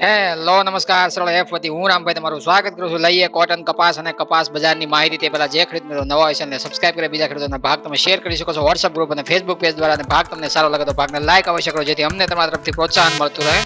Hello નમસ્કાર સરળ F વતી હું રામભાઈ તમારું સ્વાગત કરું છું. લઈએ કોટન કપાસ અને કપાસ બજારની માહિતી. તે પહેલા જે ખરીદ મિત્રો નવા હોય છે અને સબસ્ક્રાઇબ કરી બીજા ખેડૂતોના ભાગ તમે શેર કરી શકો છો વોટ્સઅપ ગ્રુપ અને ફેસબુક પેજ દ્વારા. અને ભાગ તમને સારો લાગે તો ભાગને લાઈક અવશ્ય કરો જેથી અમને તમારા તરફથી પ્રોત્સાહન મળતું રહે.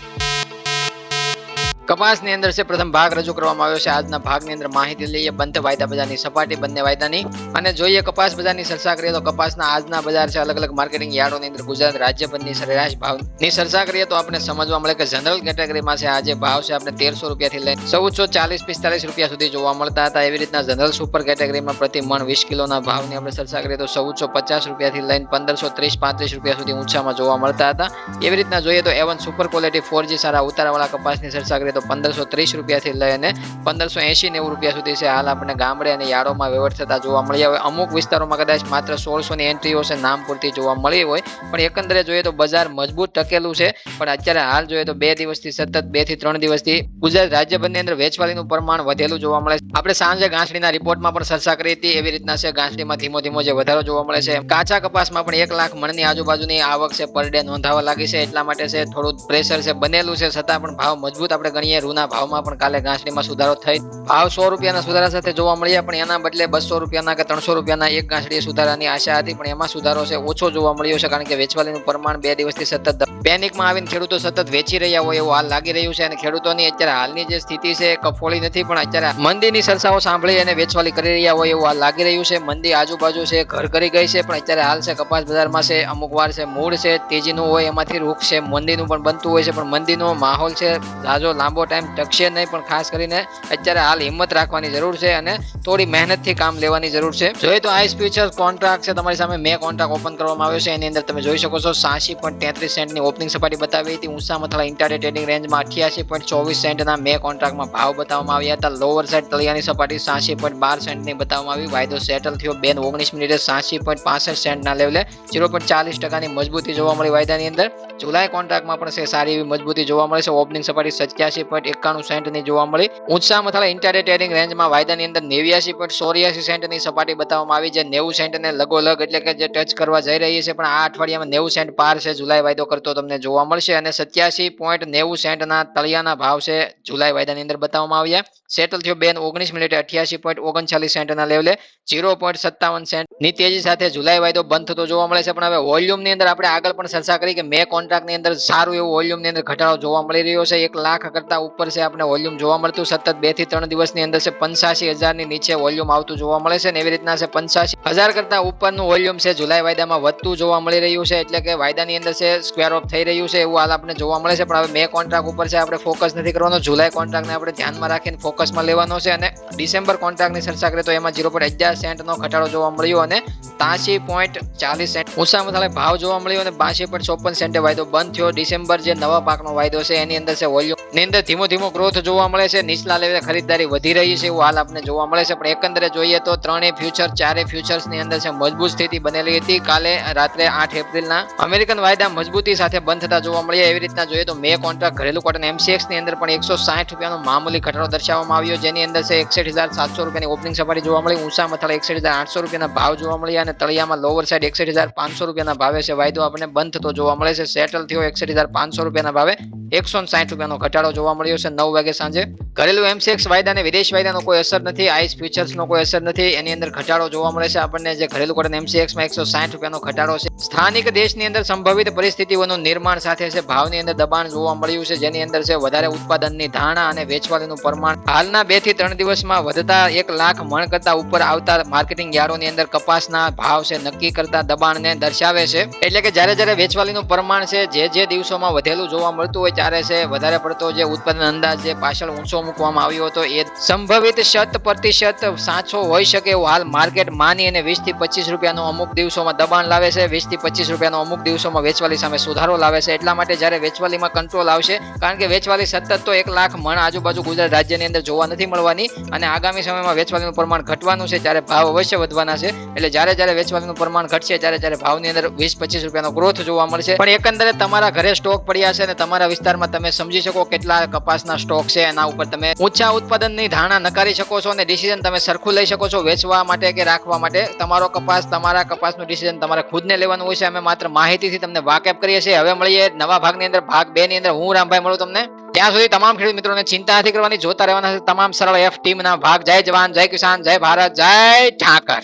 કપાસની અંદર છે પ્રથમ ભાગ રજૂ કરવામાં આવ્યો છે. આજના ભાગની અંદર માહિતી લઈએ બંધ વાયદા બજારની સપાટી બંને વાયદાની અને જોઈએ કપાસ બજારની ચર્ચા કરીએ તો કપાસના આજના બજાર છે અલગ અલગ માર્કેટિંગ યાર્ડોની અંદર ગુજરાત રાજ્યભરની સરેરાશ ભાવની ચર્ચા કરીએ તો આપણે સમજવા મળે કે જનરલ કેટેગરીમાં છે આજે ભાવ છે આપણે 1300 રૂપિયાથી લઈને 1440-45 રૂપિયા સુધી જોવા મળતા હતા. એવી રીતના જનરલ સુપર કેટેગરીમાં પ્રતિ મણ 20 કિલોના ભાવની આપણે ચર્ચા કરીએ તો 1450 રૂપિયાથી લઈને 1530-35 રૂપિયા સુધી ઊંચામાં જોવા મળતા હતા. એવી રીતના જોઈએ તો A1 સુપર ક્વોલિટી 4G સારા ઉતારાવાળા કપાસની ચર્ચા કરીએ તો 1530 રૂપિયાથી લઈને 1580-90 રૂપિયા સુધી છે હાલ આપણે ગામડે અને યાર્ડોમાં વ્યવહાર થતા જોવા મળી આવે. અમુક વિસ્તારોમાં કદાચ માત્ર 1600 ની એન્ટ્રીઓ છે નામ પૂરતી જોવા મળી હોય, પણ એકંદરે જોઈએ તો બજાર મજબૂત ટકેલું છે. પણ અત્યારે હાલ જોઈએ તો 2 દિવસથી સતત 2 થી 3 દિવસથી ગુજરાત રાજ્યભરની અંદર વેચવાલીનું પ્રમાણ વધેલું જોવા મળે છે. આપણે સાંજે ગાંસડીના રિપોર્ટમાં પણ ચર્ચા કરી હતી. એવી રીતના છે ગાંસડીમાં ધીમો ધીમો જે વધારો જોવા મળે છે. કાચા કપાસમાં પણ 1 લાખ મણની આજુબાજુની આવક છે પર ડે નોંધાવા લાગી છે. એટલા માટે છે થોડું પ્રેશર છે બનેલું છે, છતાં પણ ભાવ મજબૂત આપણે ગણીએ. રૂના ભાવમાં પણ કાલે ગાંસડીમાં સુધારો થઈ ભાવ 100 રૂપિયાના સુધારા સાથે જોવા મળ્યા, પણ એના બદલે 200 રૂપિયાના કે 300 રૂપિયાના એક ગાંસડીએ સુધારાની આશા હતી, પણ એમાં સુધારો છે ઓછો જોવા મળ્યો છે. કારણ કે વેચવાલીનું પ્રમાણ 2 દિવસથી સતત પેનિકમાં આવીને ખેડૂતો સતત વેચી રહ્યા હોય એવું હાલ લાગી રહ્યું છે. અને ખેડૂતોની અત્યારે હાલની જે સ્થિતિ છે કફોળી નથી, પણ અત્યારે મંદીની ચર્ચાઓ સાંભળી અને વેચવાલી કરી રહ્યા હોય એવું હાલ લાગી રહ્યું છે. મંદી આજુબાજુ છે ઘર કરી ગઈ છે, પણ અત્યારે હાલ છે કપાસ બજારમાં છે અમુક વાર છે મૂળ છે તેજીનું હોય એમાંથી રૂખ છે મંદીનું પણ બનતું હોય છે, પણ મંદીનો માહોલ છે જાજો લાંબો ટાઈમ ટકશે નહીં. પણ ખાસ કરીને અત્યારે હાલ હિંમત રાખવાની જરૂર છે અને થોડી મહેનતથી કામ લેવાની જરૂર છે. જોઈએ તો આઈસ ફ્યુચર કોન્ટ્રાક્ટ છે તમારી સામે મેં કોન્ટ્રાક્ટ ઓપન કરવામાં આવ્યો છે. એની અંદર તમે જોઈ શકો છો 86.33 સેન્ટની ઓપનિંગ સપાટી બતાવી હતી. ઊંચા મથાળા ઇન્ટરડે ટ્રેડિંગ રેન્જમાં 88.24 સેન્ટના મેં કોન્ટ્રાક્ટમાં ભાવ બતાવવામાં આવ્યા હતા. લોઅર સાઈડ તળિયાની સપાટી 86.12 સેન્ટની બતાવવામાં આવી. વાયદો સેટલ થયો 2:19 મિનિટે 86.65 સેન્ટના લેવલે 0.40% મજબૂતી જોવા મળી વાયદાની અંદર. જુલાઈ કોન્ટ્રાક્ટમાં પણ છે સારી એવી મજબૂતી જોવા મળે છે. ઓપનિંગ સપાટી 87.91 સેન્ટની જોવા મળી. ઊંચા મથાળા ઇન્ટરડે ટ્રેડિંગ રેન્જમાં વાયદાની અંદર 89.84 સેન્ટની સપાટી બતાવવામાં આવી છે. 90 સેન્ટને લગોલગ એટલે કે જે ટચ કરવા જઈ રહી છે, પણ આ અઠવાડિયામાં 90 સેન્ટ પાર છે જુલાઈ વાયદો કરતો તમને જોવા મળશે. અને 87.90 સેન્ટના તળિયાના ભાવ છે જુલાઈ વાયદાની અંદર બતાવવામાં આવ્યા. સેટલ થયો 2:19 મિનિટે 88.39 સેન્ટના લેવલે 0.57 સેન્ટની તેજી સાથે જુલાઈ વાયદો બંધ થતો જોવા મળે છે. પણ હવે વોલ્યુમની અંદર આપણે આગળ પણ ચર્ચા કરી કે મે કોન્ટ્રાક્ટની અંદર સારું એવું વોલ્યુમની અંદર ઘટાડો જોવા મળી રહ્યો છે. 1 લાખ કરતા ઉપર છે આપણે વોલ્યુમ જોવા મળતું. સતત 2 થી 3 દિવસની અંદર છે 85,000 ની નીચે વોલ્યુમ આવતું જોવા મળે છે. એવી રીતના છે 85,000 કરતા ઉપરનું વોલ્યુમ છે જુલાઈ વાયદામાં વધતું જોવા મળી રહ્યું છે. એટલે કે વાયદાની અંદર છે સ્ક્વેર ઓફ થઈ રહ્યું છે એવું હાલ આપણે જોવા મળે છે. પણ હવે મે કોન્ટ્રાક્ટ ઉપર છે આપણે ફોકસ નથી કરવાનો. જુલાઈ કોન્ટ્રાક્ટને આપણે ધ્યાનમાં રાખીને ફોકસમાં લેવાનો છે. અને ડિસેમ્બર કોન્ટ્રાક્ટની ચર્ચા કરીએ તો એમાં 0.11 સેન્ટનો ઘટાડો જોવા મળ્યો અને 83.40 સેન્ટ ઊંચા મથાળે ભાવ જોવા મળ્યો અને 82.54 સેન્ટે વાયદો બંધ થયો. ડિસેમ્બર જે નવા પાકનો વાયદો છે એની અંદર છે વોલ્યુમની અંદર ધીમો ધીમો ગ્રોથ જોવા મળે છે. નીચલા લેવલે ખરીદદારી વધી રહી છે એવું હાલ આપણે જોવા મળે છે. પણ એકંદરે જોઈએ તો ત્રણેય ફ્યુચર ચારે ફ્યુચર્સની અંદર છે મજબૂત સ્થિતિ બનેલી હતી. કાલે રાત્રે 8 એપ્રિલના અમેરિકન વાયદા મજબૂતી સાથે બંધ થતા જોવા મળ્યા. એવી રીતના જોઈએ તો મે કોન્ટ્રાક્ટ ઘરેલું કોટન MCX ની અંદર પણ 160 રૂપિયાનો મામૂલી ઘટાડો દર્શાવવામાં આવ્યો, જેની અંદર છે 61,700 રૂપિયાની ઓપનિંગ સપાટી જોવા મળી. ઊંચા મથાળે 61,800 રૂપિયાના ભાવ જોવા મળ્યા અને તળિયામાં લોઅર સાઈડ 61,500 રૂપિયાના ભાવે છે વાયદો આપણને બંધ થતો જોવા મળે છે. સેટલ થયો 61,500 રૂપિયાના ભાવે 160 રૂપિયાનો ઘટાડો જોવા મળ્યો છે 9 વાગે સાંજે. ઘરેલું MCX વાયદા અને વિદેશ વાયદાનો કોઈ અસર નથી. આઈસ ફ્યુચર્સનો કોઈ અસર નથી. એની અંદર ઘટાડો જોવા મળે છે આપણને. જે ઘરેલું કોટન MCX માં 160 રૂપિયાનો ઘટાડો છે. સ્થાનિક દેશની અંદર સંભવિત પરિસ્થિતિઓનું નિર્માણ સાથે છે ભાવની અંદર દબાણ જોવા મળ્યું છે, જેની અંદર છે વધારે ઉત્પાદનની ધારણા અને વેચવાલીનું પ્રમાણ હાલના 2 થી 3 દિવસમાં વધતા 1 લાખ મણ કરતા ઉપર આવતા માર્કેટિંગ યાર્ડોની અંદર કપાસના ભાવ છે નક્કી કરતા દબાણને દર્શાવે છે. એટલે કે જ્યારે વેચવાલીનું પ્રમાણ છે જે દિવસોમાં વધેલું જોવા મળતું હોય ત્યારે છે વધારે પડતો જે ઉત્પાદન અંદાજ જે પાછળ ઊંચો મૂકવામાં આવ્યો હતો એ સંભવિત 100% સાચો હોઈ શકે એવું હાલ માર્કેટ માની અને 20 થી 25 રૂપિયાનો અમુક દિવસોમાં દબાણ લાવે છે. 20 થી 25 રૂપિયાનો અમુક દિવસોમાં વેચવાલી સામે સુધારો લાવે છે. એટલા માટે જ્યારે વેચવાલીમાં કંટ્રોલ આવશે, કારણ કે વેચવાલી સતત તો 1 લાખ મણ આજુબાજુ ગુજરાત રાજ્યની અંદર જોવા નથી મળવાની અને આગામી સમયમાં વેચવાલીનું પ્રમાણ ઘટવાનું છે ત્યારે ભાવ અવશ્ય વધવાના છે. એટલે જ્યારે વેચવાલીનું પ્રમાણ ઘટશે ત્યારે ભાવની અંદર 20-25 રૂપિયાનો ગ્રોથ જોવા મળશે. પણ એકંદરે તમારા ઘરે સ્ટોક પડ્યા છે અને તમારા વિસ્તારમાં તમે સમજી શકો કેટલા કપાસના સ્ટોક છે, એના ઉપર તમે ઊંચા ઉત્પાદનની ધારણા નકારી શકો છો અને ડિસિઝન તમે સરખું લઈ શકો છો વેચવા માટે કે રાખવા માટે. તમારા કપાસનું ડિસિઝન તમારે ખુદને લેવાનું હોય છે. અમે માત્ર માહિતીથી તમને વાકેફ કરીએ છીએ. હવે મળીએ નવા ભાગની અંદર, ભાગ 2 ની અંદર. હું રામભાઈ મળું તમને. ત્યાં સુધી તમામ ખેડૂત મિત્રોને ચિંતા નથી કરવાની, જોતા રહેવાના છે તમામ સરળ F ટીમના ભાગ. જય જવાન, જય કિસાન, જય ભારત, જય ઠાકર.